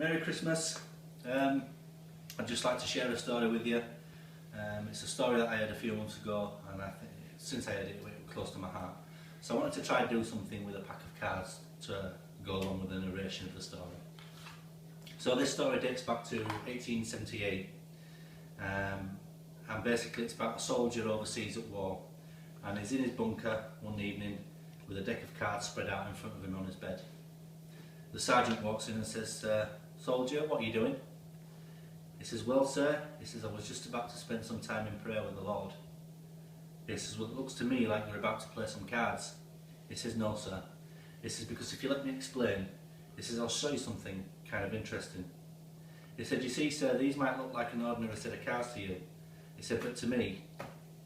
Merry Christmas. I'd just like to share a story with you. It's a story that I heard a few months ago, and I think since I heard it, it went close to my heart. So I wanted to try and do something with a pack of cards to go along with the narration of the story. So this story dates back to 1878, and basically it's about a soldier overseas at war, and he's in his bunker one evening with a deck of cards spread out in front of him on his bed. The sergeant walks in and says, "Soldier, what are you doing?" He says, "Well, sir," he says, "I was just about to spend some time in prayer with the Lord." He says, "Well, it looks to me like you're about to play some cards." He says, "No, sir." He says, "Because if you let me explain," he says, "I'll show you something kind of interesting." He said, "You see, sir, these might look like an ordinary set of cards to you." He said, "But to me,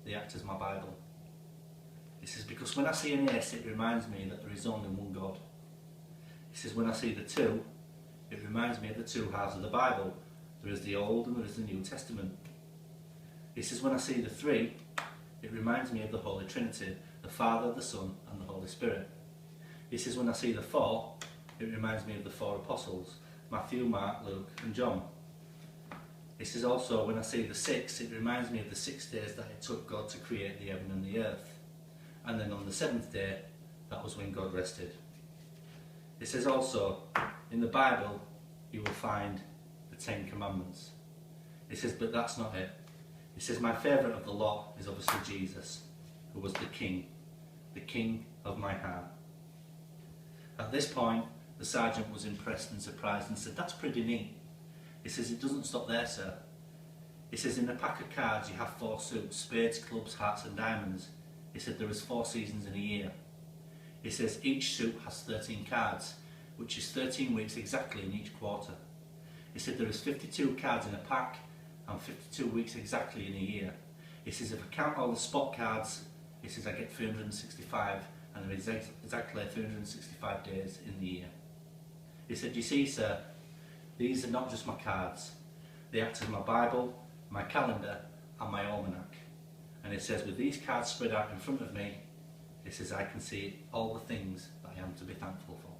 they act as my Bible." He says, "Because when I see an ace, it reminds me that there is only one God." He says, "When I see the two, it reminds me of the two halves of the Bible. There is the Old and there is the New Testament." He says, "When I see the three, it reminds me of the Holy Trinity, the Father, the Son and the Holy Spirit." He says, "When I see the four, it reminds me of the four apostles, Matthew, Mark, Luke and John." He says also, "When I see the six, it reminds me of the 6 days that it took God to create the heaven and the earth. And then on the 7th day, that was when God rested." He says also, "In the Bible, you will find the 10 Commandments." He says, "But that's not it." He says, "My favourite of the lot is obviously Jesus, who was the King of my heart." At this point, the sergeant was impressed and surprised and said, "That's pretty neat." He says, "It doesn't stop there, sir." He says, "In a pack of cards you have 4 suits, spades, clubs, hearts and diamonds." He said, "There is 4 seasons in a year." He says, "Each suit has 13 cards, which is 13 weeks exactly in each quarter." He said, "There is 52 cards in a pack and 52 weeks exactly in a year." He says, "If I count all the spot cards," he says, "I get 365, and there is exactly 365 days in the year." He said, "You see, sir, these are not just my cards. They act as my Bible, my calendar and my almanac." And he says, "With these cards spread out in front of me," he says, "I can see all the things that I am to be thankful for."